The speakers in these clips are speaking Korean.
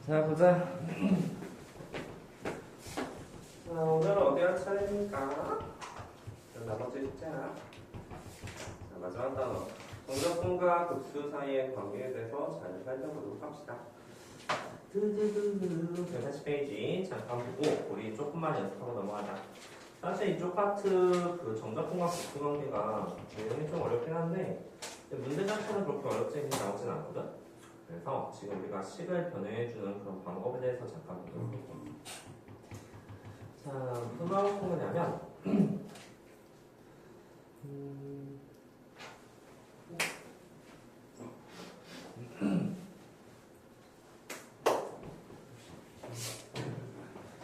자, 보자. 자, 오늘은 어디 할 차례입니까? 자, 나머지 숙제야. 자, 마지막 단어. 정적분과 급수 사이의 관계에 대해서 잘 살펴보도록 합시다. 140페이지 잠깐 보고 우리 조금만 연습하고 넘어가자. 사실 이쪽 파트 그 정적분과 급수 관계가 내용이 좀 어렵긴 한데 문제 자체는 그렇게 어렵지 나오진 않거든. 그래서 지금 우리가 식을 변해주는 그런 방법에 대해서 잠깐 보도록 할게요. 자, 무슨 방법을 보냐면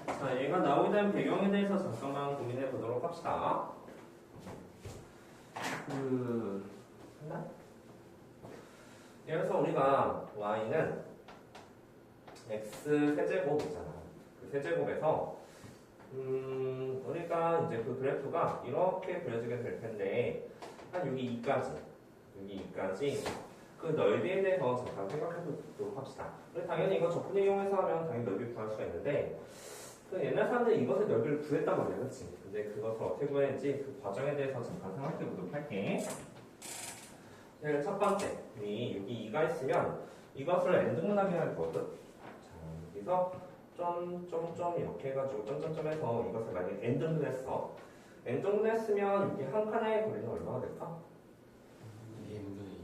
자, 얘가 나오게 된 배경에 대해서 잠깐만 고민해 보도록 합시다. 했나? 그래서 우리가 y는 x 세제곱이잖아. 그 세제곱에서 우리가 이제 그 그래프가 이렇게 그려지게 될 텐데 한 여기 2까지 그 넓이에 대해서 잠깐 생각해 보도록 합시다. 당연히 이거 적분 이용해서 하면 당연히 넓이 구할 수가 있는데 그 옛날 사람들이 이것의 넓이를 구했단 말이야, 그렇지? 근데 그것을 어떻게 구했는지 그 과정에 대해서 잠깐 생각해 보도록 할게. 네, 첫 번째, 여기 2가 있으면 이것을 n등분하게 할 거거든. 자, 여기서 점 이렇게 해가지고 점점점해서 이것을 만약에 n등분했어. n등분했으면 여기 한 칸의 거리는 얼마가 될까?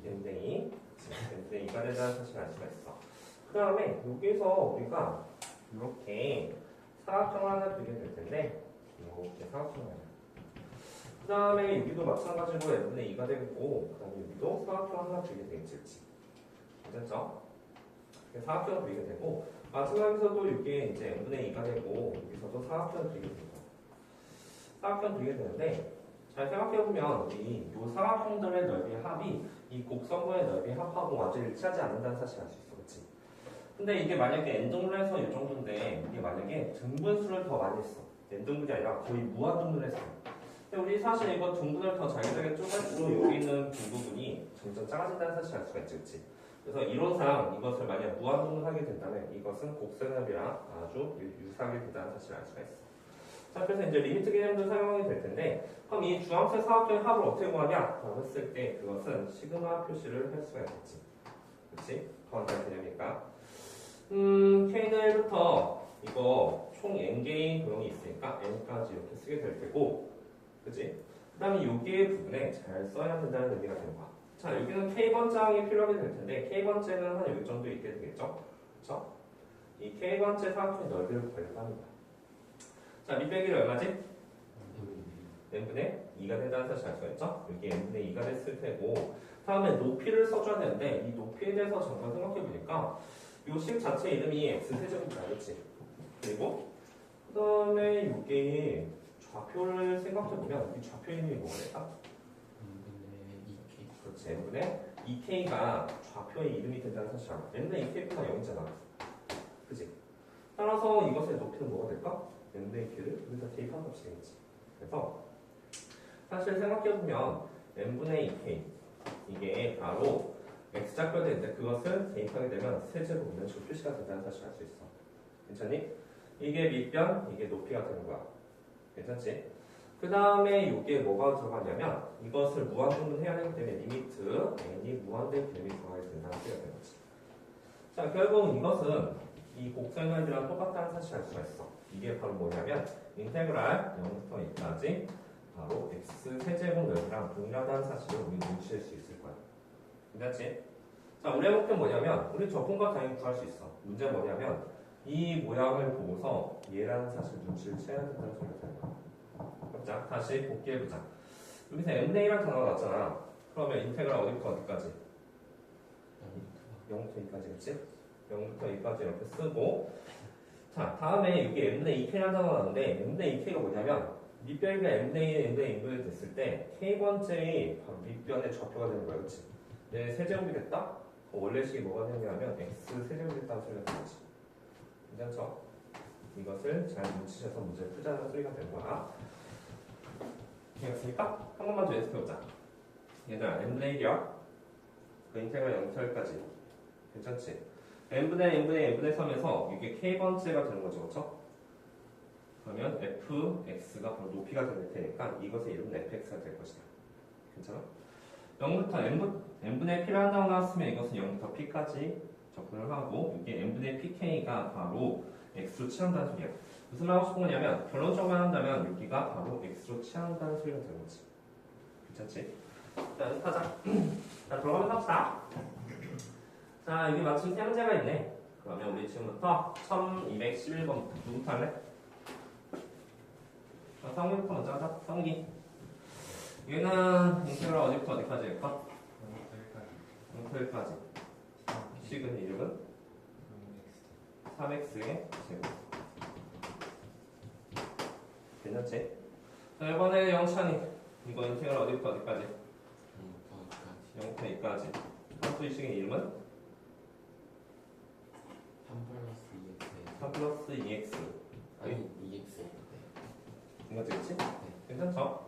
n분의 2가 된다는 사실을 알 수가 있어. 그 다음에 여기서 우리가 이렇게 사각형을 하나 그리게 될 텐데 이렇게 사각형을 하자. 그 다음에 여기도 마찬가지로 n분의 2가 되고 그 다음에 여기도 사각형 하나 그리게 되겠지. 괜찮죠? 사각형을 그리게 되고 마지막에서도 이게 이제 n분의 2가 되고 여기서도 사각형을 그리게 되고 사각형 그리게 되는데 잘 생각해보면 이 사각형들의 넓이의 합이 이 곡선과의 넓이의 합하고 완전히 일치하지 않는다는 사실을 알 수 있어. 그렇지? 근데 이게 만약에 n등분을 해서 이 정도인데 이게 만약에 등분수를 더 많이 했어. n등분이 아니라 거의 무한등분을 했어. 근데 우리 사실 이거 등분을 더 자기적에 쪼갈수록 여기 있는 빈부분이 점점 작아진다는 사실을 알 수가 있지. 그렇지? 그래서 이론상 이것을 만약 무한등분하게 된다면 이것은 곡선넓이랑 아주 유사하게 된다는 사실을 알 수가 있어. 자, 그래서 이제 리미트 개념도 사용하게 될 텐데 그럼 이 주황색 사각형의 합을 어떻게 구하냐? 라고 했을 때 그것은 시그마 표시를 할 수가 있겠지. 그렇지? 더한다는 개념이니까 K는 1부터 이거 총 n개의 도형이 있으니까 n까지 이렇게 쓰게 될 테고 그치? 그 다음에 여기의 부분에 잘 써야 된다는 의미가 되는 거야. 자, 여기는 K번째항이 필요하게 될 텐데 K번째는 한 여기 정도 있게 되겠죠? 그쵸? 이 K번째 사각형의 넓이를 구하려고 합니다. 자, 밑배기는 얼마지? n분의 2가 된다는 사실 알 수가 있죠? 여기 n분의 2가 됐을 테고 다음에 높이를 써줘야 되는데 이 높이에 대해서 잠깐 생각해보니까 이 식 자체 이름이 x세제곱이다, 그렇지? 그리고 그 다음에 이게 좌표를 생각해보면 이 좌표 이름이 뭐가 될까? 그렇지, n분의 2k가 좌표의 이름이 된다는 사실 알아. n분의 2k가 0이잖아. 그치? 따라서 이것의 높이는 뭐가 될까? n분의 2k를 여기다 대입한 값이 되겠지. 그래서 사실 생각해보면 n분의 2k 이게 바로 x좌표가 되는데 그것을 대입하게 되면 세제곱이면 저 표시가 된다는 사실을 알 수 있어. 괜찮니? 이게 밑변, 이게 높이가 되는 거야. 괜찮지? 그 다음에 이게 뭐가 들어가냐면 이것을 무한등분해야 하기 때문에 리미트 n이 무한된 개념이 들어가게 된다는 소리가 되는 거지. 자, 결국 이것은 이 곡선넓이랑 똑같다는 사실을 알 수가 있어. 이게 바로 뭐냐면 인테그랄 0부터 2까지 바로 x 세제곱 넓이랑 동일하다는 사실을 우리 눈치챌 수 있을 거야. 괜찮지? 자, 우리의 목표는 뭐냐면 우리 적분과 당연히 구할 수 있어. 문제는 뭐냐면 이 모양을 보고서 얘라는 사실을 눈치를 채야 된다는 소리가 되는 거야. 자, 다시 복귀해보자. 여기서 n분의 1이라는 단어가 나왔잖아. 그러면 인테그랄 어디부터 어디까지? 0부터 2까지, 그치? 0부터 2까지 이렇게 쓰고 자, 다음에 여기 n분의 2k라는 단어가 나왔는데 n분의 2k가 뭐냐면 밑변이가 n분의 1, n분의 2분이 됐을 때 k번째의 바로 밑변의 좌표가 되는 거야, 그치? 네, 세제곱이 됐다? 원래 식이 뭐가 되냐면 x 세제곱이 됐다는 소리가 되겠지. 괜찮죠? 이것을 잘 눈치채서 문제를 풀자는 소리가 되는 거야. 되었으니까 한 번만 더 연습해보자. 얘들아 n분의 1이야. 그 인테그랄 0부터 1까지 괜찮지? n분의 3에서 이게 k번째가 되는 거죠, 그렇죠? 그러면 fx가 바로 높이가 될 테니까 이것의 이름은 fx가 될 것이다. 괜찮아? 0부터 n분의 p를 한다고 나왔으면 이것은 0부터 p까지 접근을 하고 이게 n분의 pk가 바로 x로 취한다는 소리야. 무슨 말 하고 싶은 거냐면 결론적으로 한다면 여기가 바로 x로 취한다는 소리가 되는 거지. 괜찮지? 자, 연습하자. 자, 들어가면서 합시다. 자, 여기 마침 세 문제가 있네. 그러면 우리 지금부터 1211번부터 누구부터 할래? 성기부터 먼저 하자. 성기. 얘는 인테그럴 어디부터 어디까지 할까? 0부터 1까지. 식은 이름은 3x의 제곱. 괜찮지? 자, 이번에 영찬이. 이거 인테그럴 어디부터 어디까지? 0부터 2까지. 함수의 식의 이름은 3 플러스 2x. 아니 2x. 이거지, 그치? 괜찮죠?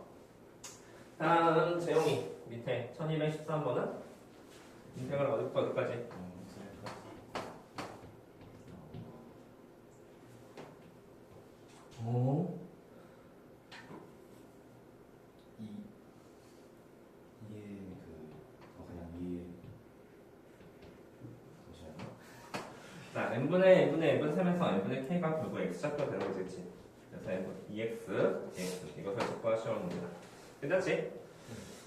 다음 재용이 밑에 1213번은 인테그럴 어디부터 어디까지? 오. 자, n분의 3에서 n분의 k가 결국 x좌표가 되는 거지, 그치? 그래서 2x, x 이것을 적발시하는 겁니다. 괜찮지?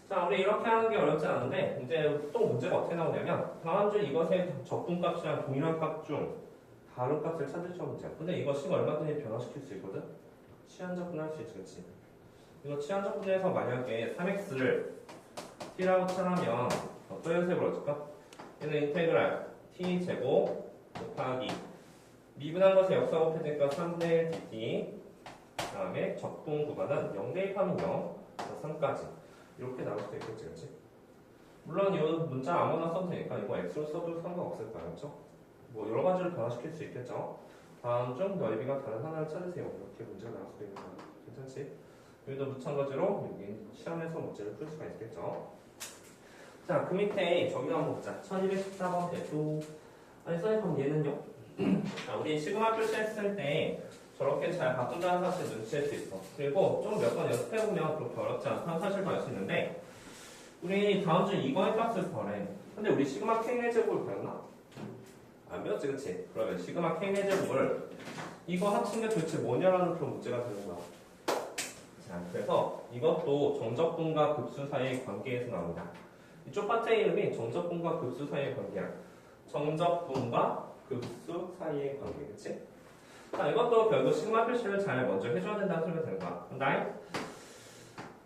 자, 우리 이렇게 하는 게 어렵지 않은데 이제 또 문제가 어떻게 나오냐면 다음 주 이것의 적분값이랑 동일한 값 중 다른 값을 찾을 수 문제야. 근데 이거 식 얼마든지 변화시킬 수 있거든? 치환적분할 수 있지, 그치? 이거 치환적분에서 만약에 3x를 t라고 칠하면 어떤 연습을 얻을까? 얘는 인테그랄 t제곱 곱하기 미분한 것의 역사 곱해지니까 3분의 1 dt 그 다음에 적분 구간은 0 대입하면 0 3까지 이렇게 나올 수도 있겠지, 그치? 물론 이 문자 아무나 써도 되니까 이거 x로 써도 상관없을 거야, 그렇죠? 뭐 여러 가지를 변화시킬 수 있겠죠? 다음 중 넓이가 다른 하나를 찾으세요. 이렇게 문제가 나올 수도 있는 거야. 괜찮지? 여기도 마찬가지로 여기 시험에서 문제를 풀 수가 있겠죠? 자, 그 밑에 저기 한번 보자. 1214번 대표. 아니, 선생님, 얘는요? 자, 우리 시그마 표시했을 때 저렇게 잘 바꾼다는 사실 눈치챌 수 있어. 그리고 좀 몇 번 연습해보면 그렇게 어렵지 않다는 사실도 알 수 있는데, 우리 다음 주 이거의 값을 구하래. 근데 우리 시그마 k의 제곱을 배웠나? 안 배웠지, 그치? 그러면 시그마 k의 제곱을 이거 합친 게 도대체 뭐냐라는 그런 문제가 되는 거야. 자, 그래서 이것도 정적분과 급수 사이의 관계에서 나옵니다. 이쪽 파트의 이름이 정적분과 급수 사이의 관계야. 정적분과 급수 사이의 관계, 그치? 자, 이것도 결국 시그마 표시를 잘 먼저 해줘야 된다는 소리가 되는 거야. 간다.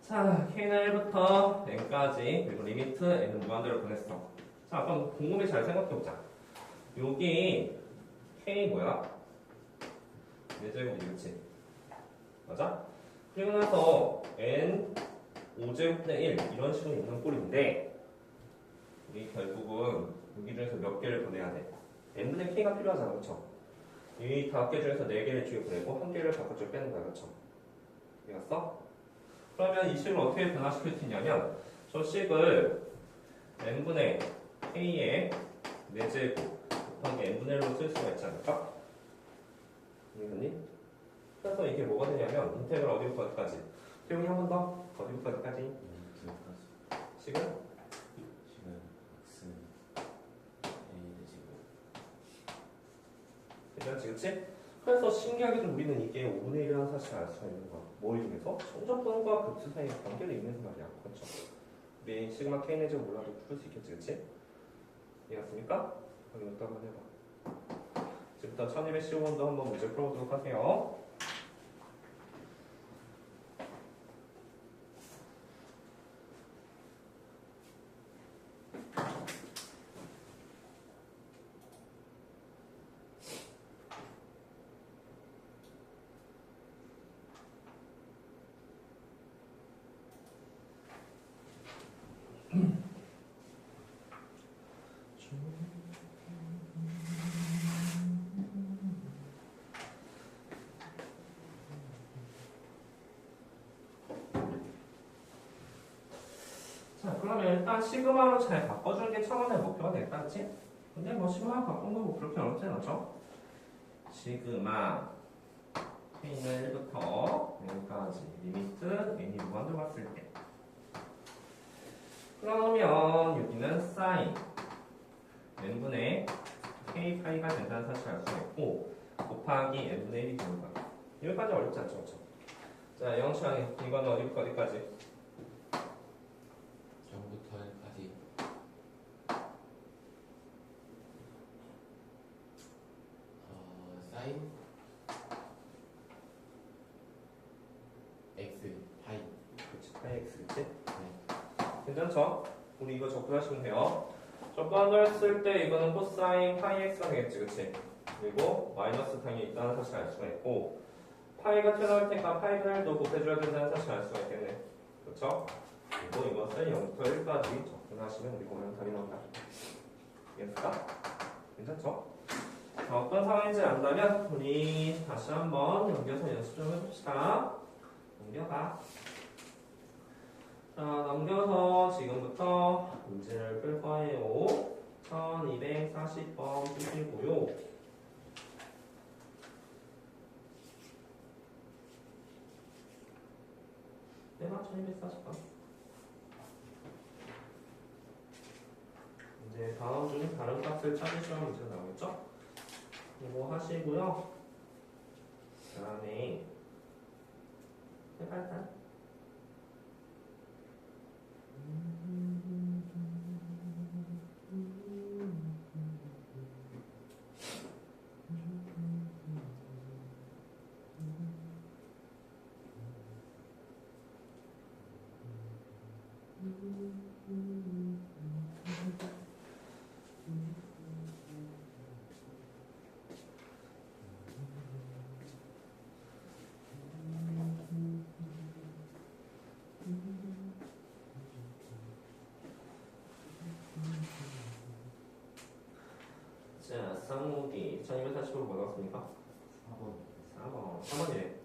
자, k는 1부터 n까지 그리고 리미트 n은 무한대로 보냈어. 자, 그럼 곰곰이 잘 생각해보자. 여기 k 뭐야? 4제곱이지, 그치? 맞아? 그리고 나서 n 5제곱분의 1 이런 식으로 있는 꼴인데 우리 결국은 여기 중에서 몇 개를 보내야 돼? n분의 k가 필요하잖아, 그쵸? 이 5개 중에서 4개를 뒤에 보내고 1개를 바깥쪽에 빼는 거야, 그쵸? 이해갔어? 그러면 이 식을 어떻게 변화시킬 수 있냐면 저 식을 n분의 k의 4제곱 곱하기 n분의 1로 쓸 수가 있지 않을까? 이해갔니? 그래서 이게 뭐가 되냐면 인테그럴 어디부터 어디까지? 태용이 한 번 더? 어디부터 어디까지? 식은? 괜찮지, 그치? 그래서 신기하게도 우리는 이게 5분의 1이라는 사실을 알 수가 있는 거야. 뭘 이용해서? 정적분과 급수 사이의 관계를 이용해서 말이야. 그렇죠? 우리 시그마 k는 좀 몰라도 풀 수 있겠지, 그치? 이해갔습니까? 그럼 이것도 한번 해봐. 지금부터 1215번도 한번 문제 풀어보도록 하세요. 자, 그러면 일단 시그마로 잘 바꿔주는 게 처음에 목표가 되겠다, 그치? 근데 뭐 시그마 바꾼 거 뭐 그렇게 어렵진 않죠? 시그마 K는 1부터 n까지 리미트 n이 무한으로 갔을 때 그러면 여기는 사인 n분의 k 파이가 된다는 사실을 알 수가 있고 곱하기 n분의 1이 되는 거야. 여기까지 어렵지 않죠? 그렇죠? 자, 영창이 이거는 어디부터 어디까지? 0부터 1까지 사인 x 파이. 그렇지, 파이 x 그치? 네. 괜찮죠? 우리 이거 접근하시면 돼요. 접근했을 때 이거는 코사인 파이 x가 되겠지, 그치? 그리고 마이너스 당연히 있다는 사실을 알 수가 있고 파이가 튀어나올 테니까 파이 분할도 곱해줘야 된다는 사실을 알 수가 있겠네. 그렇죠? 그리고 이것을 0부터 1까지 접근하시면 우리 보면 답이 나온다. 이해했을까? 괜찮죠? 자, 어떤 상황인지 안다면 우리 다시 한번 넘겨서 연습 좀 해봅시다. 넘겨봐. 자, 넘겨서 지금부터 문제를 풀 거예요. 1240번 푸시고요. 내가 1240번. 이제 다음 중 다른 값을 찾으시면 문제가 나오겠죠? 이거 하시고요. 그 다음에 해발단. 자, 쌍무기 1240으로 뭐 나왔습니까? 4번 4번이래.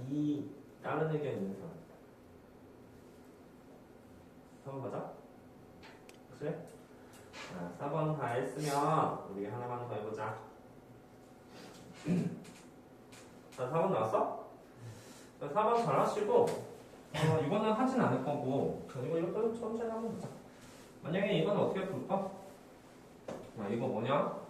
이 다른 의견 있는 사람 4번 맞아? 그치? 자, 4번 다 했으면 우리 하나만 더 해보자. 자, 4번 나왔어? 자, 4번 잘 하시고 이거는 하진 않을 거고 그리고 이것도 천천히 한번 보자. 만약에 이건 어떻게 풀까? 이거 뭐냐?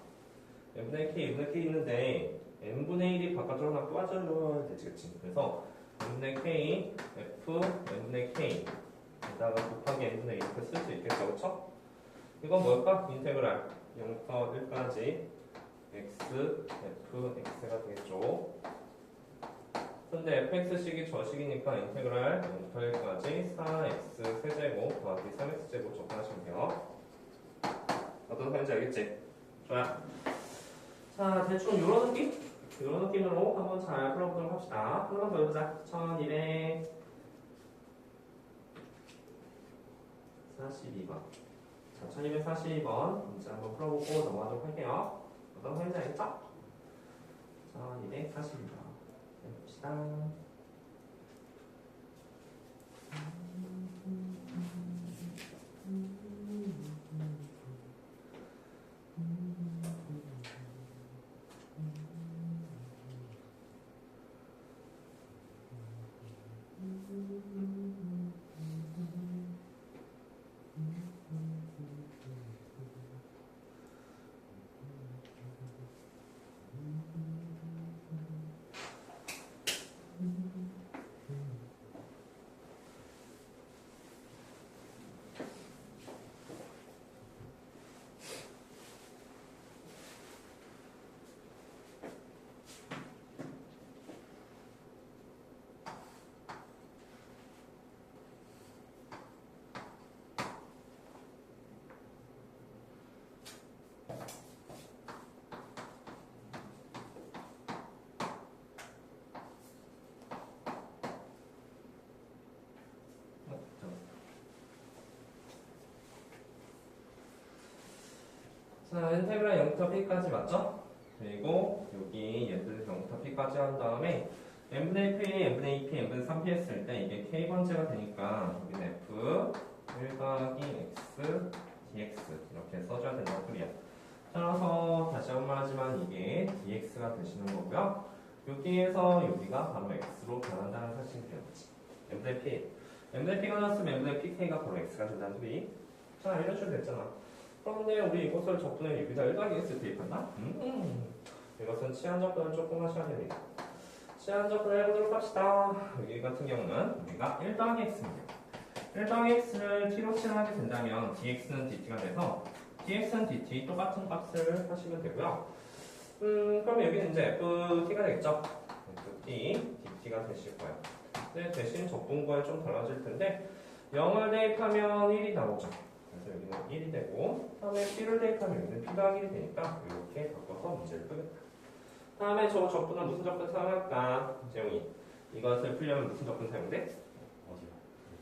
n분의 k 있는데 n분의 1이 바깥으로 하나 빠져줘야 되지, 그치? 그래서 n분의 k, f, n분의 k 에다가 곱하기 n분의 1 이렇게 쓸 수 있겠죠, 그쵸? 이건 뭘까? 인테그랄 0부터 1까지 x, f, x가 되겠죠. 근데 fx식이 저식이니까 인테그랄 0부터 1까지 4x 세제곱 더하기 3x제곱 접근하시면 돼요. 어떤 사인지 알겠지? 좋아. 자, 대충 요런 느낌? 요런 느낌으로 한번 잘 풀어보도록 합시다. 한 번 더 해보자. 1242번. 자, 1242번 문제 한번 풀어보고 넘어가도록 할게요. 어떤 사인지 알겠죠? 1242번. 해봅시다. 자, 인테그랄 0부터 p까지 맞죠? 그리고 여기 얘들 0부터 p까지 한 다음에 n분의 p, n분의 2p, n분의 3p 했을 때 이게 k번째가 되니까 여기는 f 1 더하기 x dx 이렇게 써줘야 된다는 소리야. 따라서 다시 한 번 하지만 이게 dx가 되시는 거고요. 여기에서 여기가 바로 x로 변한다는 사실이 되었지. m분의 p. m분의 p가 나왔으면 m분의 pk가 바로 x가 된다는 소리. 자, 이런 식으로 됐잖아. 그런데 우리 이것을 적분해 여기다 1 더하기 x 대입한다? 이것은 치환 접근을 조금 하셔야 됩니다. 치환 접근을 해보도록 합시다. 여기 같은 경우는 우리가 1 더하기 x입니다. 1 더하기 x를 t로 치환하게 된다면 dx는 dt가 돼서 dx는 dt 똑같은 값을 하시면 되고요. 그럼 여기는 이제 ft가 되겠죠? ft, dt가 되실 거예요. 근데 대신 적분과에 좀 달라질 텐데 0을 대입하면 1이 나오죠. 그래서 여기는 1이 되고 다음에 p를 대입하면 여기는 p 더하기 1이 되니까 이렇게 바꿔서 문제를 풀겠다. 다음에 저 적분은 무슨 적분 사용할까? 재용이 이것을 풀려면 무슨 적분 사용돼? 어디요?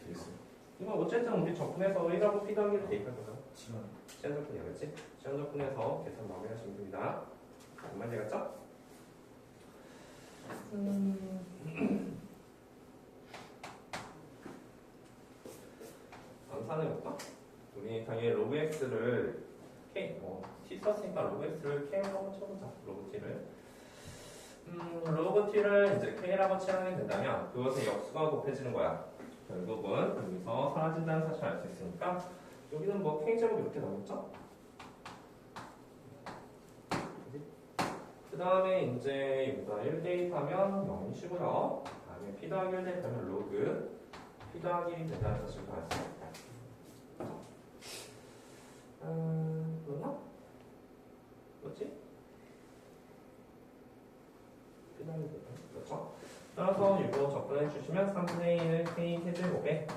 되겠어요? 이거 어쨌든 우리 적분해서 1하고 p 더하기 1을 대입할 거잖아. 시간. 시한 적분이야겠지? 시한 적분해서 계산 마무리하시면 됩니다. 정말 되겠죠? 암산해볼까? 우리 당연히 로그 x를 k, t 썼으니까 로그 x를 k라고 한번 쳐보자. 로그 t를. 로그 t를 이제 k라고 치환하게 된다면 그것의 역수가 곱해지는 거야. 결국은 여기서 사라진다는 사실을 알 수 있으니까 여기는 뭐 k제곱 이렇게 나오겠죠? 그 다음에 이제 여기다 1 대입하면 0이 쉬고요. 그 다음에 p 더하기 1 대입하면 로그 p 더하기 1이 된다는 사실을 알 수 있다. 그러나? 뭐지? p 더하기 1 그렇죠? 따라서 이거 접근해 주시면 3분의 1 k 세제곱에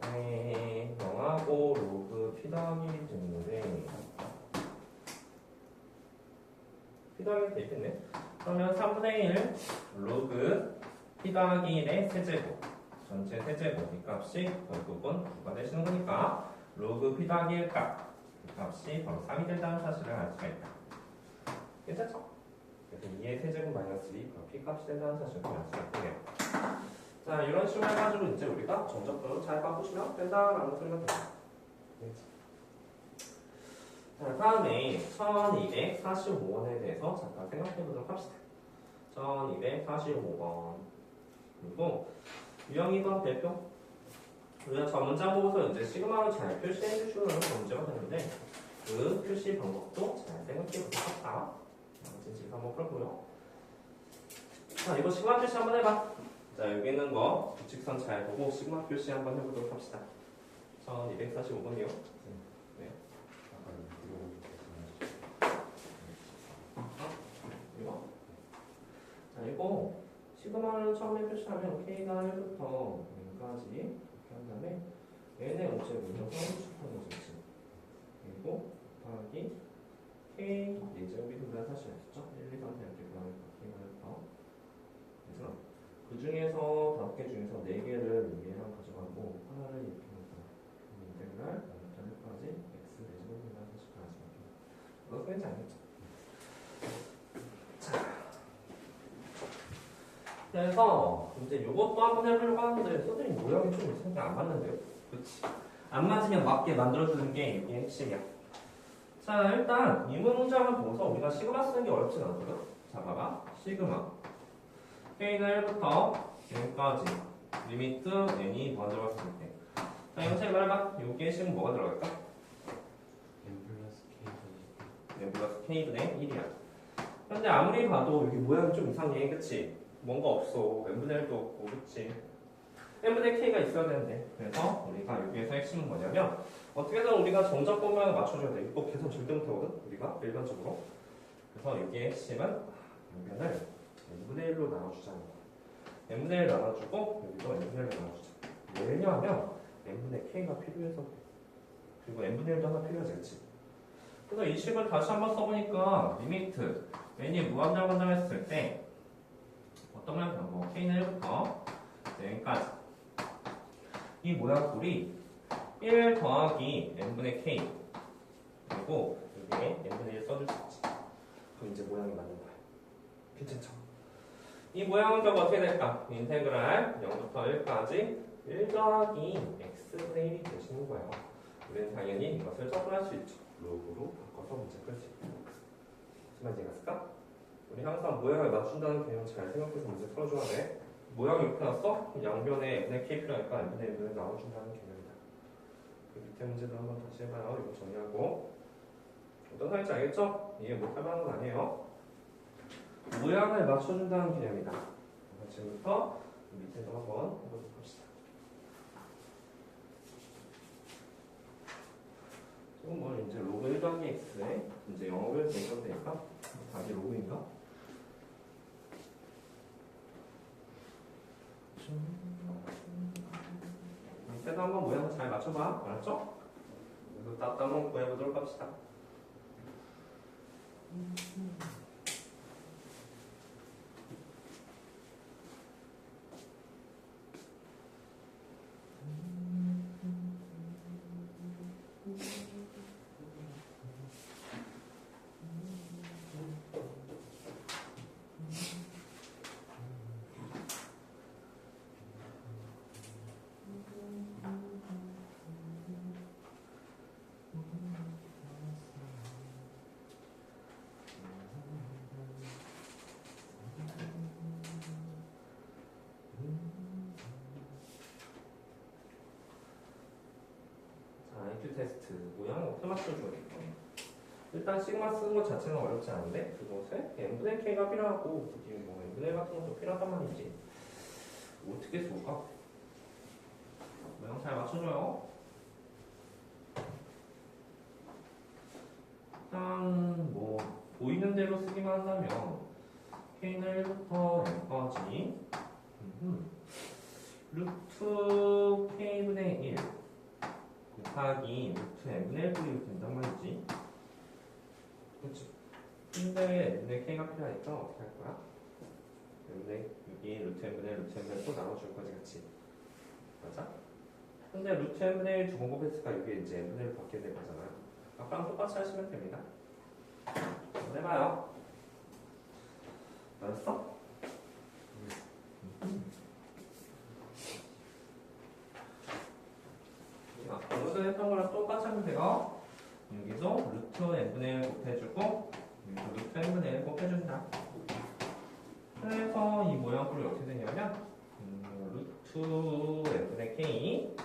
0하고 로그 p 더하기 1이 되는데 p 더하기 1 되겠네. 그러면 3분의 1 로그 p 더하기 1의 세제곱 전체 세제곱 이 값이 결국은 9가 되시는 거니까 로그 p 더하기 1 값 이 값이 바로 3이 된다는 사실을 알 수가 있다. 괜찮죠? 그래서 2의 세제곱 마이너스 2 p 값이 된다는 사실을 알 수가 있고요. 자, 이런 식으로 해가지고 이제 우리가 정적으로 잘 바꾸시면 된다라는 소리가 됩니다. 자, 다음에 1245원에 대해서 잠깐 생각해 보도록 합시다. 1245번. 그리고 유형이건 대표. 우리가 저 문장 보고서 이제 시그마로 잘 표시해 주시면 문제가 되는데 그 표시 방법도 잘 생각해 보도록 합시다. 진실 한번 풀고요. 자, 이거 시그마 표시 한번 해봐. 자, 여기 있는 거 규칙선 잘 보고 시그마 표시 한번 해보도록 합시다. 1245번이요. 네. 이거? 자, 이거 시그마를 처음에 표시하면 K가 1부터 N까지 이렇게 한 다음에 N의 오제를 먼저 서울축하는 거지. 그리고 곱하기 K 예제곱이 된다는 사실을 알았죠? 1, 2, 3, 4 이렇게 구하니까 K가 1부터. 그래서 그 중에서 5개 중에서 4개를 위에랑 가져가고 하나를 이렇게 해서 인테그랄 0부터 1까지 x 예제곱이 된다는 사실을 알았습니다. 그거 왠지 알겠죠? 그래서 이제 이것도 한번 해보려고 하는데 선생님 모양이 좀 이상하게 안 맞는데요? 그렇지. 안 맞으면 맞게 만들어주는 게 이게 핵심이야. 자, 일단 이 문장을 보고서 우리가 시그마 쓰는 게 어렵진 않거든. 자, 봐봐. 시그마 K는 1부터 N까지 리미트 N이 뭐 들어갔을 때. 자, 영차에 말해봐. 여기에 식은 뭐가 들어갈까? N 플러스 K분의 1이야. 근데 아무리 봐도 여기 모양이 좀 이상해. 그치? 뭔가 없어. n분의 1도 없고, 그치? n분의 k가 있어야 되는데. 그래서 우리가 여기에서 핵심은 뭐냐면, 어떻게든 우리가 정적 공간을 맞춰줘야 돼. 이거 계산 절대 못하거든? 우리가 일반적으로. 그래서 여기의 핵심은 여기를 n분의 1로 나눠주자는 거야. n분의 1 나눠주고, 여기도 n분의 1로 나눠주자. 왜냐하면, n분의 k가 필요해서 그래. 그리고 n분의 1도 하나 필요하지, 그치? 그래서 이 식을 다시 한번 써보니까, 리미트, n이 무한정관장했을 때, 어떤 모양 방법? K는 1부터 N까지. 이 모양꼴이 1 더하기 N분의 K. 그리고 여기에 N분의 1 써줄 수 있지. 그럼 이제 모양이 맞는 거야. 괜찮죠? 이 모양은 결국 어떻게 될까? 인테그랄 0부터 1까지 1 더하기 X분의 1이 되시는 거예요. 우리는 당연히 이것을 적분할 수 있죠. 로그로 바꿔서 문제 풀 수 있다. 무슨 말인지 갔을까? 우리 항상 모양을 맞춘다는 개념 잘 생각해서 문제 풀어줘야 돼. 모양이 이렇게 났어? 양변에 n의 k 필요하니까 n분의 1을 나눠준다는 개념이다. 그 밑에 문제도 한번 다시 해봐요. 이거 정리하고. 어떤 사인지 알겠죠? 이해 못할 만한 건 아니에요. 모양을 맞춰준다는 개념이다. 지금부터 밑에도 한번 해보도록 합시다. 조금 뭐 이제 로그 1 더하기 x에 이제 영어를 대입하면 되니까 답이 로그인가? 밑에도 한번 모양을 잘 맞춰봐. 알았죠? 그래서 답도 한번 구해보도록 합시다. IQ 테스트 모양 어떻게 맞춰줘야 될까? 일단 시그마 쓰는 것 자체는 어렵지 않은데 그것에 n분의 k가 필요하고 그게 뭐 n분의 같은 것도 필요하단 말이지. 어떻게 쏠까? 모양 잘 맞춰줘요. 일단 뭐 보이는 대로 쓰기만 한다면 k는 1부터 n까지 루트 k분의 1 곱하기 루트 n분의 1 꼴이 된단 말이지. 그렇지. 근데 n분의 k가 필요하니까 어떻게 할 거야? 여기 루트 n분의 1, 루트 n분의 1 또 나눠줄 거지, 같이. 맞아? 근데 루트 n분의 1 두 번 곱했으니까 여기 이제 n분의 1 바뀌게 될 거잖아요. 아까랑 똑같이 하시면 됩니다. 한번 해봐요. 알았어? 방금 했던 거랑 똑같이 하면 돼요. 여기도 루트 n분의 1 곱해주고 여기도 루트 n분의 1 곱해준다. 그래서 이 모양꼴이 어떻게 되냐면 루트 n분의 k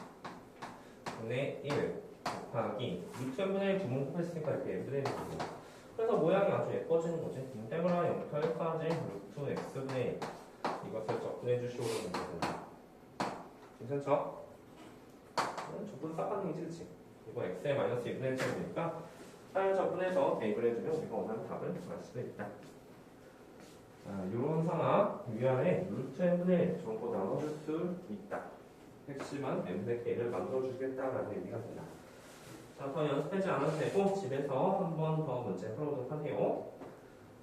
분의 1 곱하기 루트 n분의 1 두 번 곱했으니까 이렇게 n분의 1이 되고 그래서 모양이 아주 예뻐지는 거지. 인테그랄 0부터 1까지 루트 x분의 1 이것을 적분해 주시오로 된다. 괜찮죠? 적분 싹가는 게 싫지. 이거 x에 마이너스 2분의 1짜리니까 사을 적분해서 대입을 해주면 우리가 원하는 답을 구할 수도 있다. 이런 상황 위아래 루트 n분의 1 전부 나눠줄 수 있다. 핵심은 n분의 k를 만들어주겠다라는 의미가 된다. 자, 더 연습하지 않아도 되고 집에서 한 번 더 문제 풀어보도록 하세요.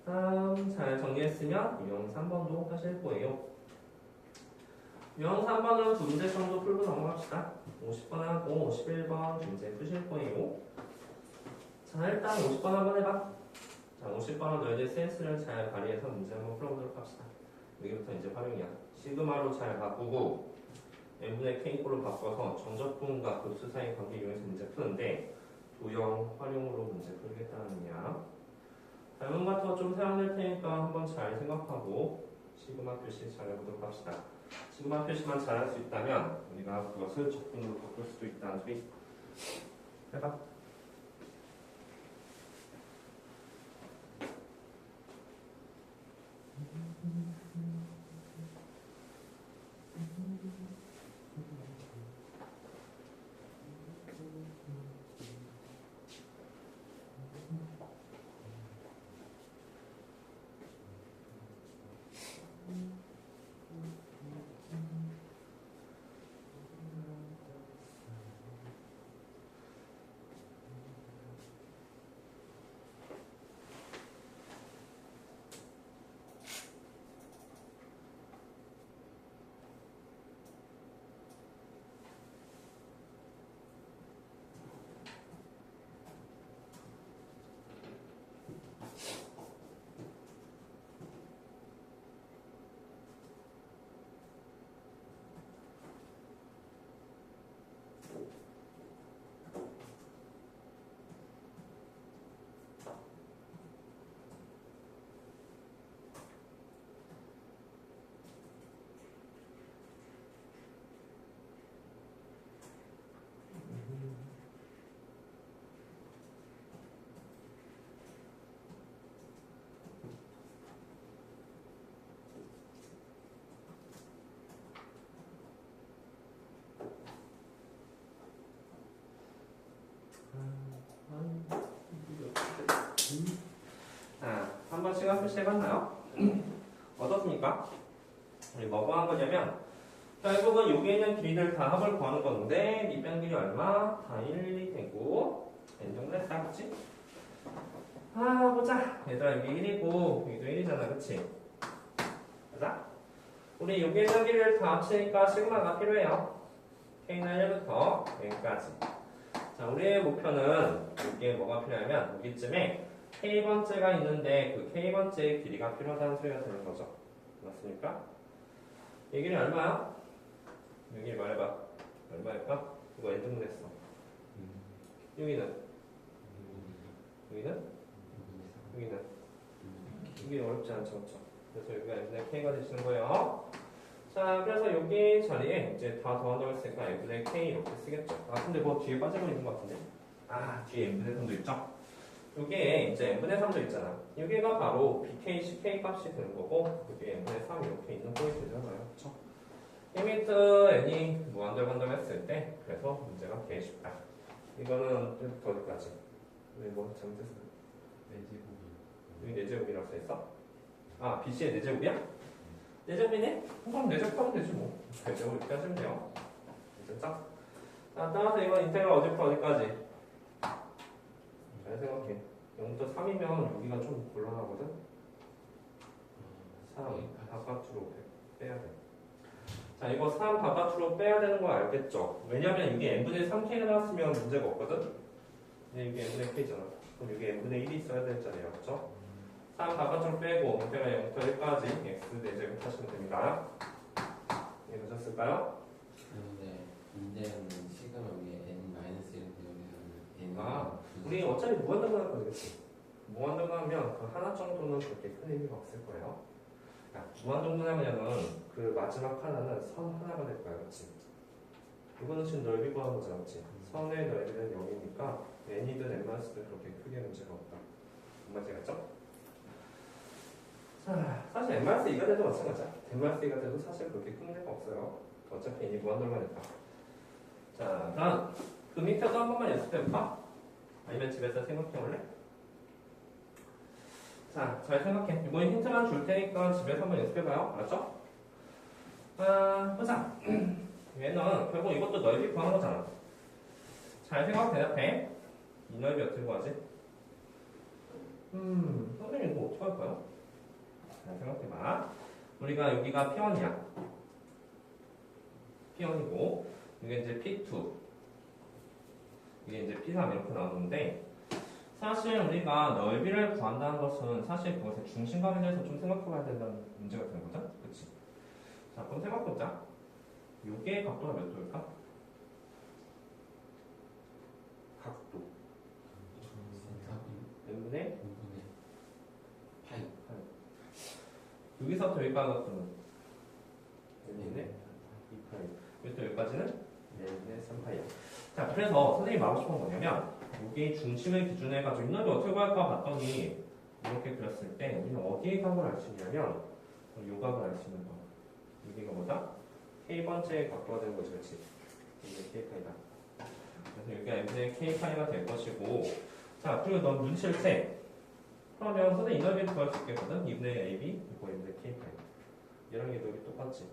다음 잘 정리했으면 유형 3번도 하실 거예요. 유형 3번은 두 문제 정도 풀고 넘어갑시다. 50번 하고 51번 문제 푸실 거예요. 자, 일단 50번 한번 해봐. 자, 50번은 너희들 센스를 잘 발휘해서 문제 한번 풀어보도록 합시다. 여기부터 이제 활용이야. 시그마로 잘 바꾸고 n분의 k꼴로 바꿔서 정적분과 급수 사이 관계 이용해서 문제 푸는데 도형 활용으로 문제 풀겠다는 의미야. 다음부터 좀 사용될 테니까 한번 잘 생각하고 시그마 표시 잘 해보도록 합시다. 시그마 표시만 잘할 수 있다면 우리가 그것을 적분으로 바꿀 수도 있다는 소리. 해봐. 지난번 시간 표시해봤나요? 어떻습니까? 우리 뭐가 한 거냐면 결국은 여기 있는 길이들 다 합을 구하는 건데 밑변 길이 얼마? 다 1, 2 되고 n 정도 했다 그치? 아 보자 얘들아 여기 1이고 여기도 1이잖아 그치? 맞아? 우리 여기 있는 길이를 다 합치니까 시그마가 필요해요 K는 1부터 N까지 자 우리의 목표는 여기에 뭐가 필요하면 여기쯤에 K번째가 있는데 그 K번째의 길이가 필요하다는 소리가 되는 거죠 맞습니까? 이 길이 얼마야? 여기 말해봐 얼마일까? 이거 n 정도 했어 여기는? 여기는? 여기는? 이게 어렵지 않죠 그렇죠? 그래서 여기가 n분의 k가 되시는 거예요 자 그래서 여기 자리에 이제 다 더한다고 했으니까 n분의 k 이렇게 쓰겠죠 아 근데 뭐 뒤에 빠지고 있는 것 같은데 아 뒤에 n분의 3도 있죠 여기에 이제 n분의 3도 있잖아 여기가 바로 bk, ck 값이 되는 거고 여기 n분의 3 이렇게 있는 꼴이 되잖아요 그쵸? 리미트 n이 무한대로 간다고 했을 때 그래서 문제가 되게 쉽다 이거는 더 어디까지? 왜 뭐 잘못했어? 여기 4제곱이라고 써있어? 아 bc의 4제곱이야? 4제곱이네? 그럼 4제곱 하면 되지 뭐 4제곱 이렇게 하시면 돼요 됐죠? 자 따라서 이건 인테그랄 어디부터 어디까지? 잘 생각해 0부터 3이면 여기가 좀 곤란하거든? 3 바깥으로 빼야 돼 자 이거 3 바깥으로 빼야 되는 거 알겠죠? 왜냐면 이게 n분의 3k가 나왔으면 문제가 없거든? 근데 이게 n분의 k잖아 그럼 여기 n분의 1이 있어야 될 자리야 그렇죠? 3 바깥으로 빼고 문제가 0부터 1까지 x 4제곱 하시면 됩니다 이해되셨을까요? 그런데 문제는 시그마 위에 n-1인데 여기서는 아 우리 어차피 무한정분 할 거지 그치? 무한정분 하면 그 하나 정도는 그렇게 큰 의미가 없을 거예요 무한정분 하면은 그 마지막 하나는 선 하나가 될 거야 그치? 이거는 지금 넓이 구하는 거잖아 그치? 선의 넓이는 0이니까 n이든 n-든 그렇게 크게 문제가 없다 뭔 말인지 알죠? 자 사실 n-2가 돼도 마찬가지야 n-2가 돼도 사실 그렇게 큰 문제가 없어요 어차피 n이 무한정분이니까 자 다음 그 밑에도 한 번만 연습해볼까? 아니면 집에서 생각해볼래? 자, 잘 생각해. 이번에 힌트만 줄 테니까 집에서 한번 연습해봐요. 알았죠? 아, 보자. 얘는 결국 이것도 넓이 구하는 거잖아. 잘 생각 대답해. 이 넓이 어떻게 구하지? 선생님 이거 어떻게 할까요? 잘 생각해봐. 우리가 여기가 P1이야. P1이고, 이게 이제 P2. 이게 이제 P3 이렇게 나오는데, 사실 우리가 넓이를 구한다는 것은 사실 그것의 중심각에 대해서 좀 생각해봐야 된다는 문제가 되는 거죠? 그치? 자, 그럼 생각해보자. 요게 각도가 몇 도일까? 각도. n분의 파이 여기서부터 여기까지 각도는 n분의 2파이. 여기부터 여기까지는 n분의 3파이야. 자, 그래서 선생님이 말하고 싶은 건 뭐냐면 여기 중심을 기준으로 해가지고 이 넓이 어떻게 구할까 봤더니 이렇게 그렸을 때 우리는 어디에 각을 알 수 있냐면 요 각을 알 수 있는 거 여기가 뭐다? K번째 각도가 되는 거지 그렇지? 이게 K파이다 그래서 여기가 n분의 K파이가 될 것이고 자 그리고 넌 눈치를 채 그러면 선생님 이 넓이를 구할 수 있겠거든? 2분의 AB 그리고 2분의 K파이 얘랑 얘 넓이 똑같지?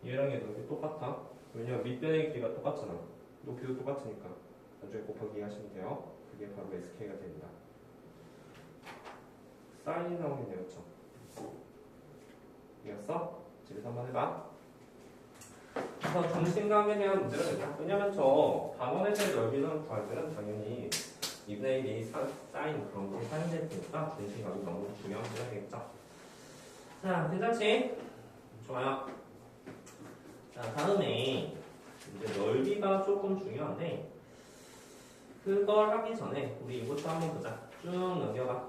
얘랑 얘 넓이 똑같아 왜냐면 밑변의 길이가 똑같잖아 높이도 똑같으니까 나중에 곱하기 하시면 돼요. 그게 바로 SK가 됩니다. 사인이 나오겠네요. 그쵸? 이겼어? 집에서 한번 해봐. 그래서 중심각에 대한 문제가 된다. 왜냐면 저 방원에 대한 넓이는 구할 때는 당연히 2분의 1이 사인 그런 게 사용될 테니까 중심각이 너무 중요한 문제가 되겠죠. 자, 괜찮지? 좋아요. 자, 다음에 이제 넓이가 조금 중요한데 그걸 하기 전에 우리 이것도 한번 보자. 쭉 넘겨봐.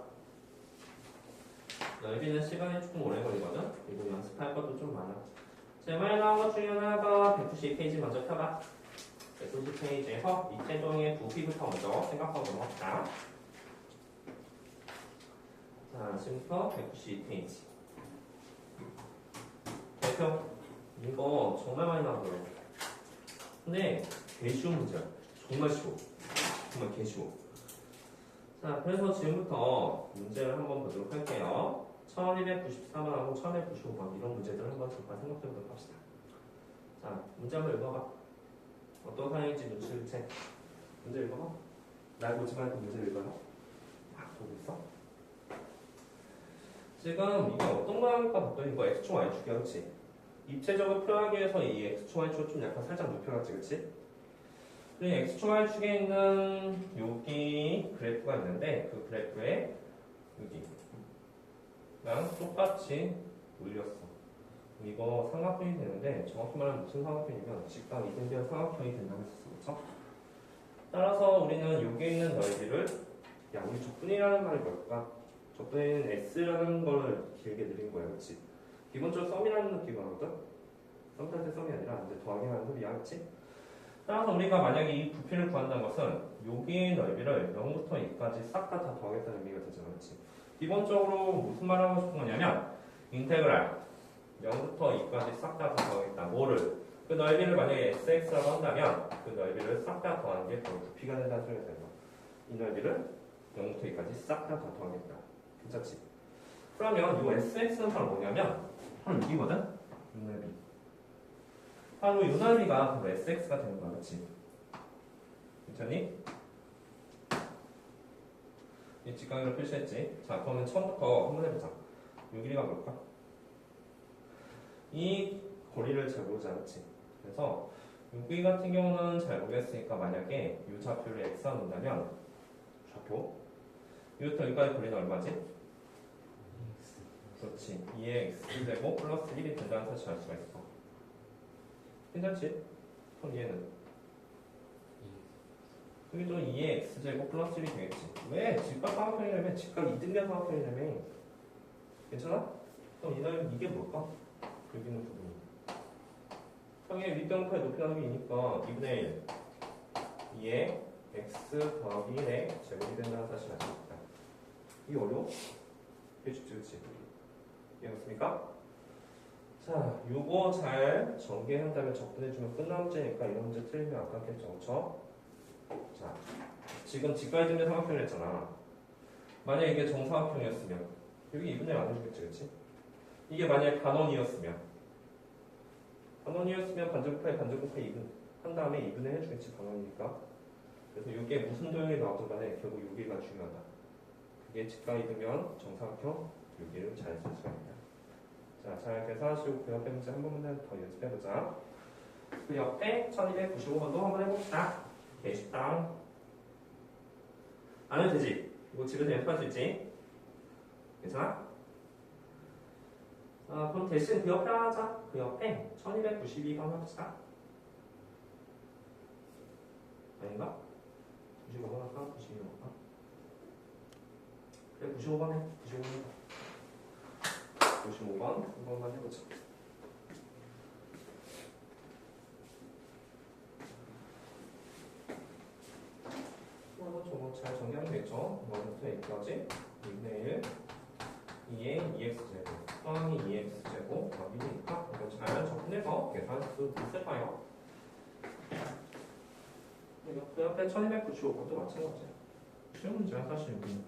넓이는 시간이 조금 오래 걸리거든. 그리고 연습할 것도 좀 많아. 제일 많이 나온 것 중에 하나가 192페이지 먼저 펴봐. 190페이지에서 이태종의 부피부터 먼저 생각하고 넘어갑시다. 자, 지금부터 192페이지. 대표. 이거 정말 많이 나오더라고. 근데 되게 쉬운 문제야. 정말 쉬워. 정말 개 쉬워. 자, 그래서 지금부터 문제를 한번 보도록 할게요. 1294번하고 1295번 이런 문제들을 한번 잠깐 생각해보도록 합시다. 자, 문제 한번 읽어봐. 어떤 상황인지 눈치를 채. 문제 읽어봐. 날 보지 말고 문제를 읽어요. 보고 있어. 지금 이게 어떤 거니까 봤더니 이거 x축 y축이야, 그치? 입체적으로 표현하기 위해서 이 x축 y축을 좀 약간 살짝 눕혀놨지, 그치? 그리고 x축 y축에 있는 여기 그래프가 있는데 그 그래프에 여기랑 똑같이 올렸어. 이거 삼각형이 되는데 정확히 말하면 무슨 삼각형이면 직각 이등변 삼각형이 된다고 했었어, 그쵸? 따라서 우리는 여기에 있는 넓이를 우리 적분이라는 말이 뭘까? 적분은 s라는 걸 길게 늘린 거야, 그치? 기본적으로 썸이라는 느낌이 나거든? 썸 탈 때 썸이 아니라 이제 더하기 하는 소리야, 그치? 따라서 우리가 만약에 이 부피를 구한다는 것은 여기의 넓이를 0부터 2까지 싹 다 더하겠다는 의미가 되잖아, 그치? 기본적으로 무슨 말 하고 싶은 거냐면 인테그랄 0부터 2까지 싹 다 더하겠다. 뭐를? 그 넓이를 만약에 sx라고 한다면 그 넓이를 싹 다 더하는 게 바로 부피가 된다는 소리가 되는 거야. 이 넓이를 0부터 2까지 싹 다 더하겠다. 괜찮지? 그러면 이 sx는 바로 뭐냐면 바로 여기거든? 이 넓이. 바로 이 넓이가 바로 sx가 되는 거야, 그치? 괜찮니? 이 직각으로 표시했지? 자, 그러면 처음부터 한번 해보자. 요 길이가 뭘까? 이 거리를 잘 모르지 않았지? 그래서 여기 같은 경우는 잘 모르겠으니까 만약에 이 좌표를 x가 놓는다면 좌표 이부터 여기까지 거리는 얼마지? 그렇지. 2의 x제곱 플러스 1이 된다는 사실을 알 수가 있어. 괜찮지? 그럼 얘는 여기도 2의 x제곱 플러스 1이 되겠지. 왜? 직각 삼각형이라며 직각 이등변 삼각형이라며. 괜찮아? 그럼 이 넓이 이게 뭘까? 여기 있는 부분이 평의 윗변파의 높이 나누기이니까 2분의 1 2의 x 더하기 1의 제곱이 된다는 사실을 알 수 있다. 이게 어려워? 이게 쉽지, 그치? 이해했습니까? 자, 요거 잘 전개한다면 적분해주면 끝난 문제니까 이런 문제 틀리면 아깝겠죠, 그쵸? 자, 지금 직각이등변 삼각형을 했잖아. 만약 이게 정사각형이었으면 여기 2분의 1 안 해주겠지, 그치? 이게 만약에 반원이었으면 반전곱하기 반전곱하기 2분 한 다음에 2분의 해주겠지, 반원이니까. 그래서 이게 무슨 도형이 나오든 간에 결국 여기가 중요하다. 그게 직각이등변 정사각형 여기를 잘 쓸 수가 있다. 자, 잘 계산하시고 그 옆에 문제 한 번만 더 연습해보자. 그 옆에 1295번도 한번 해봅시다. 개 쉽다. 안 해도 되지? 이거 집에서 연습할 수 있지? 괜찮아? 그럼 대신 그 옆에 하자. 그 옆에 1292번 합시다. 아닌가? 95번 할까? 92번 할까? 그래, 95번 해. 95번 한 번만 해보자. 저거 잘 정리하면 되겠죠? 뭐부터 여기까지 2분의 1 2의 2x제곱 더하기 2x제곱 더하기 2니까 이거 잘 적분해서 계산할 수 있을 거예요. 그 옆에 1295번도 마찬가지야. 쉬운 문제야 사실 여기.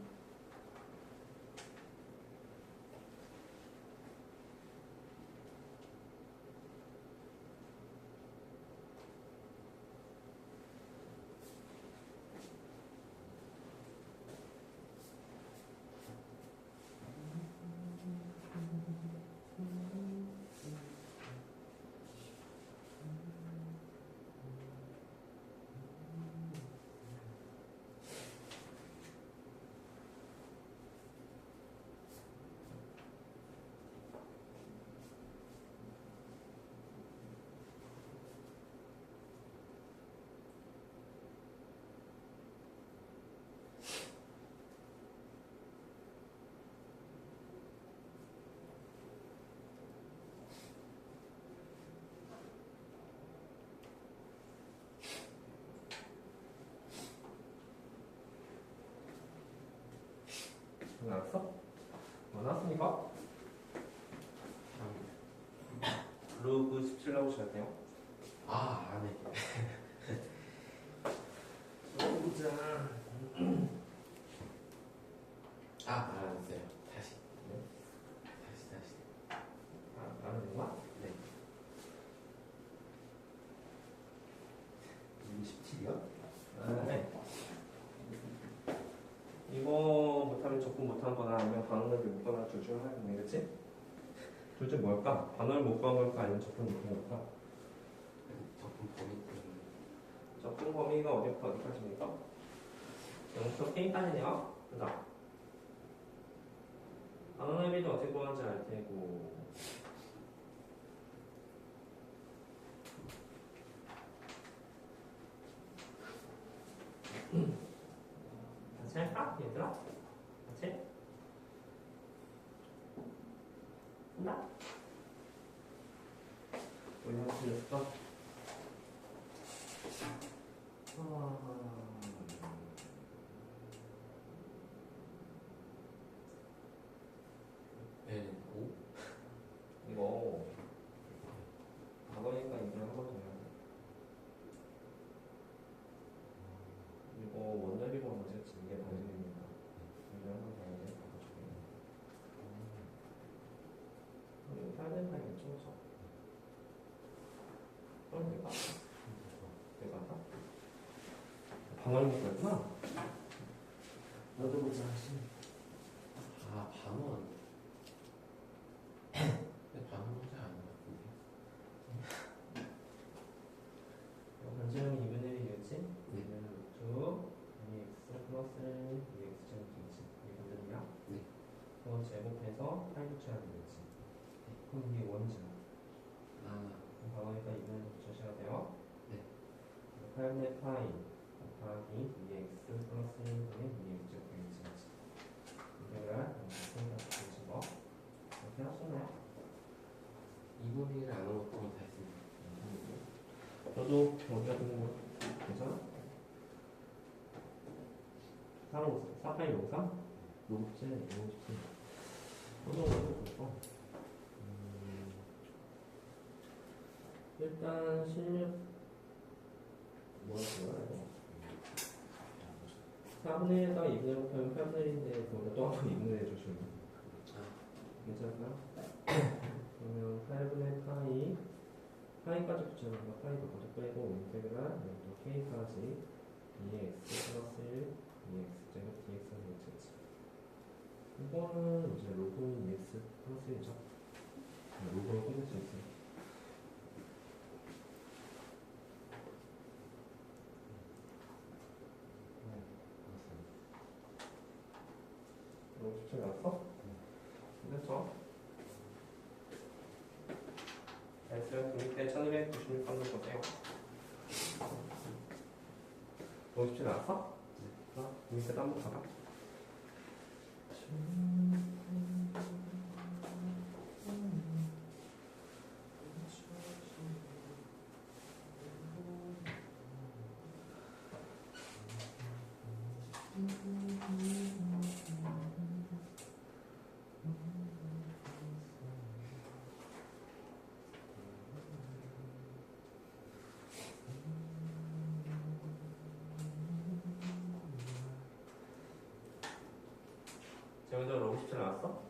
나왔어? 뭐 나왔습니까? 블로그 17 나오셔야 돼요. 안 해. 보자. 못한 거나 아니면 반응을 못 거나 둘 중 하나겠네, 그치? 둘 중 뭘까? 반응을 못 구한 걸까? 아니면 접근 못한 걸까? 접근 범위 때문에. 접근 범위가 어디부터 어디까지입니까? 0부터 K까지네요. 그죠? 반응의 비도 어떻게 구하는지 알 테고. 같이 할까? 얘들아? 같이? 한다? 우리 할 수 있어? N 5? 이거 과거니까 이걸 한번 더 해야 돼. 이거 원자리고 문제지 이게 반응입니다. 이걸 한번 더 해야 돼. 이거 해야 되는 거 아니겠죠? 그럼 내가 한다? 방어를 못했구나. 너도 보자. 아, 반원. 근데 반원 문제 아닌 것 같은데. 반지름이 2분의 1이겠지? 네. 2 2x 플러스 2x 제곱이지. 이게 반지름이야? 네. 그거 제곱해서 8 붙여야 되겠지. 그럼 이게 원이잖아. 아, 방어니까 2분의 1 붙여셔야 돼요. 네. 8분의 파이 곱하기 2x 플러스 1분의 2x 제곱이지. 이거를 생각해보신 거. 이렇게 하셨나요? 2분의 1을 안 하고 보면 다 했습니다. 저도 먼저 보는 거 괜찮아? 4853? 로봇제 57. 저도 먼저 볼까? 일단 실력 뭐였어요? 4분의 1에다가 2분의 1 곱하면 8분의 1인데 그거를 또 한 번 2분의 1 해주시면 괜찮을까요? 그러면 8분의 파이까지 붙여놓으면 파이도 먼저 빼고 인테그랄 여기도 k까지 2x 플러스 1 2x 제곱 dx는 x지. 이거는 이제 로그 2x 플러스 1이죠. 로그로 끊을 수 있어요. 로그 쉽지 않았어? 됐어? S는 밑에 1296 한번 보세요. 너무 쉽지 않았어? 밑에도 한번 가봐. 지금도 로그 쉽지 않았어?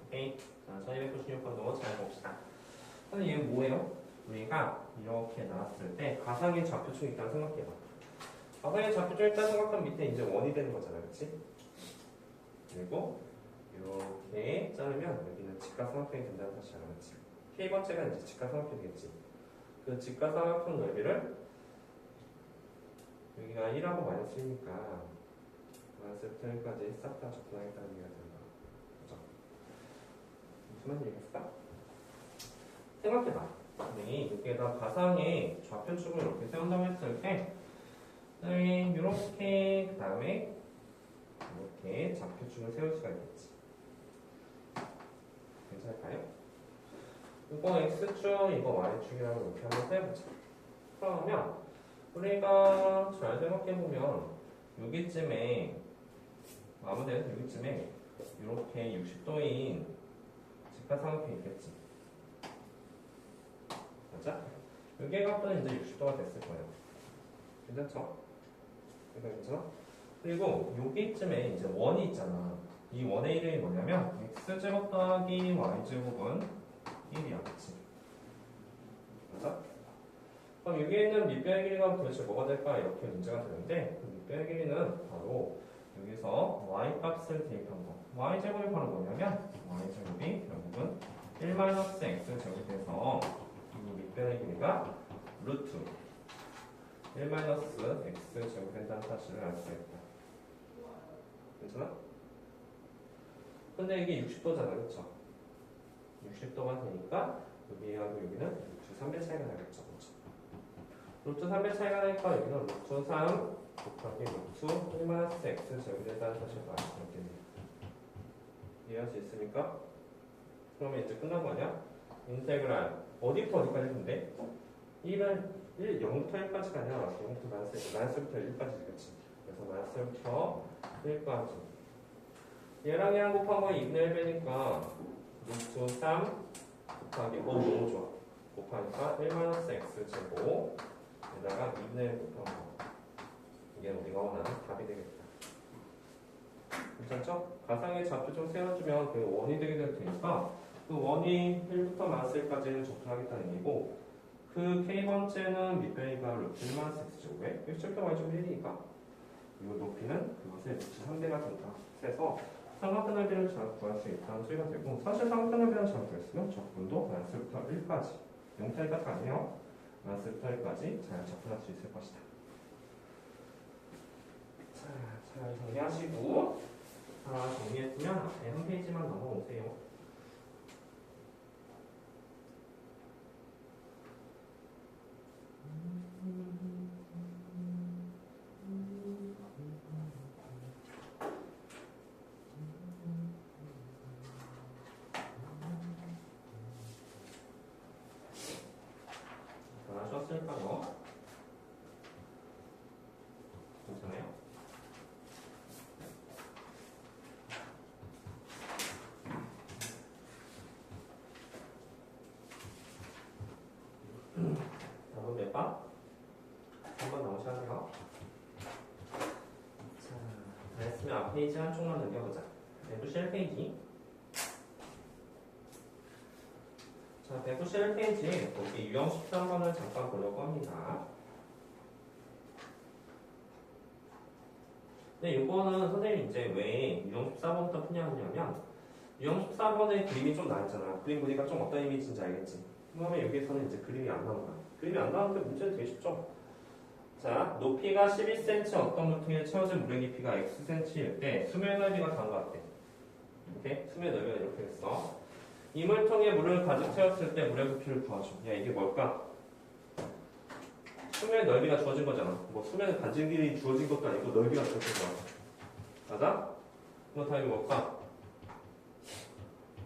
오케이. 자, 1296번 넘어 잘 봅시다. 근데 얘는 뭐예요? 우리가 이렇게 나왔을 때 가상의 좌표축이 있다고 생각해봐. 가상의 좌표축이 있다고 생각하면 밑에 이제 원이 되는 거잖아, 그치? 그리고 이렇게 자르면 여기는 직각삼각형이 된다는 사실 알았지? K번째가 이제 직각삼각형이겠지? 그 직각삼각형 넓이를 여기가 1하고 마이너스 1이니까 마이너스 1까지 싹 다 접근하겠다는 얘기가 된다. 그죠? 무슨 얘기했을까? 생각해봐. 우리 여기에다 가상의 좌표축을 이렇게 세운다고 했을 때 이렇게 그 다음에 이렇게 좌표축을 세울 수가 있겠지. 괜찮을까요? 이거 X축, 이거 Y축이라고 이렇게 한번 세워보자. 그러면 우리가 잘 생각해보면 여기쯤에 아무데나 여기쯤에 이렇게 60도인 직각삼각형이 있겠지. 맞아? 여기가 또 이제 60도가 됐을 거예요. 괜찮죠? 이거 괜찮아? 그리고 여기쯤에 이제 원이 있잖아. 이 원의 이름이 뭐냐면 x제곱 더하기 y제곱은 1이야. 그치? 맞아? 그럼 여기에 있는 밑변의 길이가 도대체 뭐가 될까? 이렇게 문제가 되는데 그 밑변의 길이는 바로 여기서 y값을 대입한 거. y제곱이 바로 뭐냐면 y제곱이 결국은 1-x 제곱해서 이 밑변의 길이가 루트 1-x 제곱된다는 사실을 알 수 있다. 괜찮아? 근데 이게 60도잖아, 그쵸? 60도가 되니까 여기하고 여기는 루트 3배 차이가 나겠죠, 그쵸? 루트 3배 차이가 나니까 여기는 루트 3 곱하기 루트 1-x 제곱된다는 사실을 알 수 있겠네요. 이해할 수 있습니까? 그러면 이제 끝난 거 아니야? 인테그랄 어디부터 어디까지 했는데? 0부터 1까지가 아니라 0부터 마이너스부터 1까지 그치? 그래서 마이너스부터 1까지 얘랑 얘랑 곱한 거 2분의 1배니까 루트 3 곱하기 너무 좋아 곱하니까 1-x 제곱 에다가 2분의 1 곱한 거 이게 우리가 원하는 답이 되겠다. 괜찮죠? 가상의 좌표 좀 세워주면 그 원이 되게 될 테니까 그 원이 1부터 마이너스 1까지는 접근하겠다는 얘기고 그 k번째는 밑변이가 루트 1-x 제곱에 x제곱도 y제곱 1이니까 이 높이는 그것의 루트 3배가 된다. 그래서 삼각형 넓이를 잘 구할 수 있다는 소리가 되고 사실 삼각형 넓이를 잘 구했으면 적분도 마이너스부터 1까지 0부터 1까지가 아니에요. 마이너스부터 1까지 잘 접근할 수 있을 것이다. 자, 잘 정리하시고 다 정리했으면 앞에 한 페이지만 넘어오세요. 잘하셨을까요? 괜찮아요? 다음 몇 번? 3번 나오셔야 돼요. 자, 잘했으면 앞 페이지 한쪽만 넘겨보자. 배부실 페이지. 자, 191페이지 거기 유형 13번을 잠깐 보려고 합니다. 근데 이거는 선생님이 이제 왜 유형 14번부터 푸냐면 유형 14번의 그림이 좀 나왔잖아. 그림 보니까 좀 어떤 이미지인지 알겠지? 그러면 여기에서는 이제 그림이 안 나온 거야. 그림이 안 나오는데 문제는 되게 쉽죠? 자, 높이가 12cm 어떤 물통에 채워진 물의 깊이가 xcm일 때 수면의 넓이가 다음 것 같아. 이렇게 수면의 넓이가 이렇게 됐어. 이 물통에 물을 가득 채웠을 때 물의 부피를 구하죠. 야, 이게 뭘까? 수면의 넓이가 주어진 거잖아. 뭐 수면의 반지름이 주어진 것도 아니고 넓이가 주어진 거야. 맞아? 그렇다면 이게 뭘까?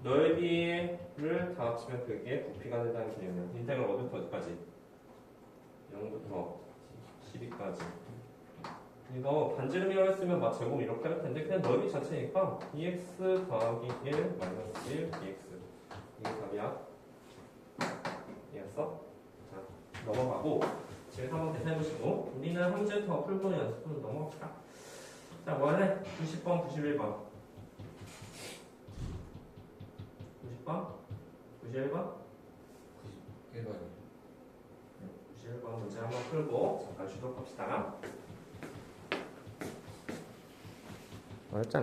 넓이를 다 합치면 그게 부피가 된다는 개념이야. 인테그랄 어디부터 어디까지? 0부터 12까지. 이거 반지름이라고 했으면 막 제곱 이렇게 할 텐데 그냥 넓이 자체니까 dx 더하기 1 마이너스 1 dx 이게 답이야. 이해했어? 자, 넘어가고 지금 한번 계산해보시고 우리는 한 문제 더 풀고 연습으로 넘어갑시다. 자, 뭐 할래? 90번, 91번 90번? 91번? 1번이요. 91번 문제 한번 풀고 잠깐 쉬도록 합시다. 어렵잖아.